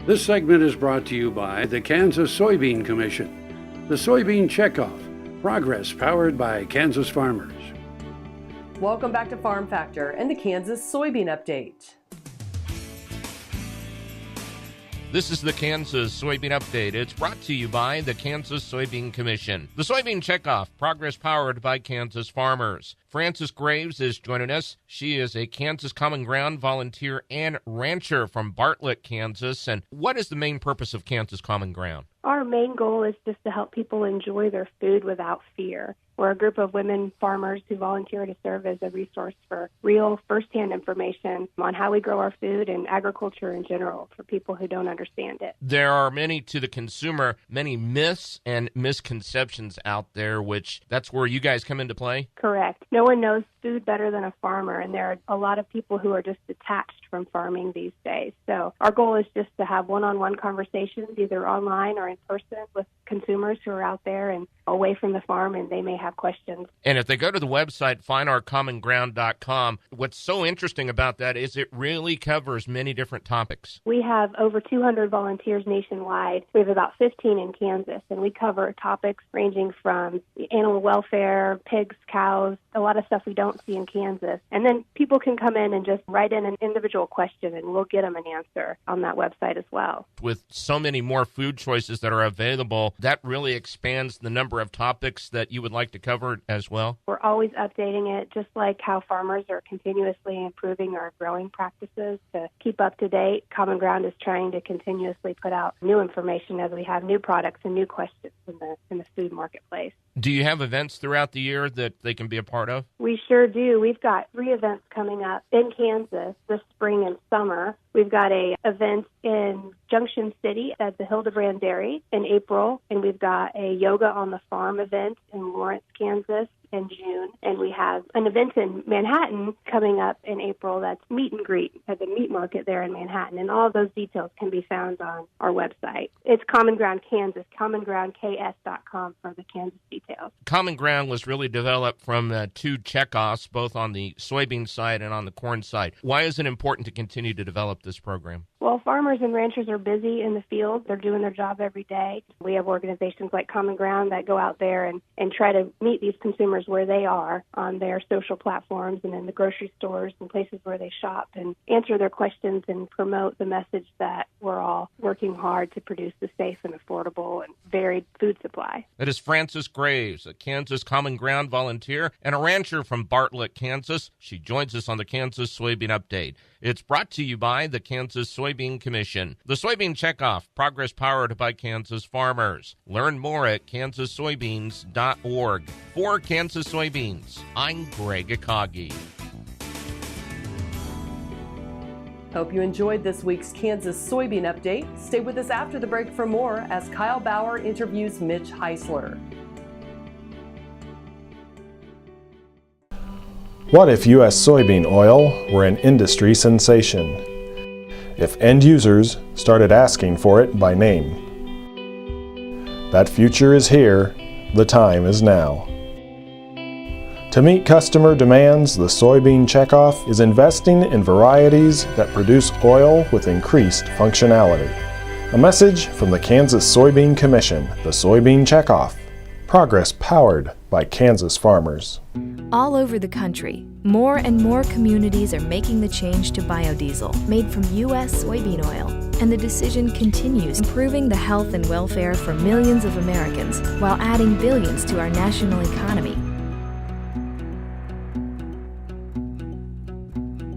This segment is brought to you by the Kansas Soybean Commission. The Soybean Checkoff. Progress powered by Kansas farmers. Welcome back to Farm Factor and the Kansas Soybean Update. This is the Kansas Soybean Update. It's brought to you by the Kansas Soybean Commission. The Soybean Checkoff, progress powered by Kansas farmers. Frances Graves is joining us. She is a Kansas Common Ground volunteer and rancher from Bartlett, Kansas. And what is the main purpose of Kansas Common Ground? Our main goal is just to help people enjoy their food without fear. We're a group of women farmers who volunteer to serve as a resource for real firsthand information on how we grow our food and agriculture in general for people who don't understand it. There are many to the consumer, many myths and misconceptions out there, which that's where you guys come into play? Correct. No one knows food better than a farmer, and there are a lot of people who are just detached from farming these days. So our goal is just to have one-on-one conversations, either online or in person, with consumers who are out there and away from the farm, and they may have questions. And if they go to the website, findourcommonground.com, what's so interesting about that is it really covers many different topics. We have over 200 volunteers nationwide. We have about 15 in Kansas, and we cover topics ranging from animal welfare, pigs, cows, a lot of stuff we don't see in Kansas. And then people can come in and just write in an individual question, and we'll get them an answer on that website as well. With so many more food choices that are available, that really expands the number of topics that you would like to cover as well? We're always updating it, just like how farmers are continuously improving our growing practices to keep up to date. Common Ground is trying to continuously put out new information as we have new products and new questions in the food marketplace. Do you have events throughout the year that they can be a part of? We sure do. We've got 3 events coming up in Kansas this spring and summer. We've got an event in Junction City at the Hildebrand Dairy in April, and we've got a Yoga on the Farm event in Lawrence, Kansas in June. And we have an event in Manhattan coming up in April that's meet and greet at the meat market there in Manhattan. And all of those details can be found on our website. It's Common Ground Kansas, commongroundks.com for the Kansas details. Common Ground was really developed from 2 checkoffs, both on the soybean side and on the corn side. Why is it important to continue to develop this program? Well, farmers and ranchers are busy in the field. They're doing their job every day. We have organizations like Common Ground that go out there and try to meet these consumers where they are on their social platforms and in the grocery stores and places where they shop and answer their questions and promote the message that we're all working hard to produce a safe and affordable and varied food supply. That is Frances Graves, a Kansas Common Ground volunteer and a rancher from Bartlett, Kansas. She joins us on the Kansas Soybean Update. It's brought to you by the Kansas Soybean Commission. The Soybean Checkoff, progress powered by Kansas farmers. Learn more at kansassoybeans.org. For Kansas Soybeans, I'm Greg Akagi. Hope you enjoyed this week's Kansas Soybean Update. Stay with us after the break for more as Kyle Bauer interviews Mitch Heisler. What if U.S. soybean oil were an industry sensation? If end users started asking for it by name? That future is here. The time is now. To meet customer demands, the Soybean Checkoff is investing in varieties that produce oil with increased functionality. A message from the Kansas Soybean Commission, the Soybean Checkoff. Progress powered by Kansas farmers. All over the country, more and more communities are making the change to biodiesel made from U.S. soybean oil. And the decision continues, improving the health and welfare for millions of Americans while adding billions to our national economy.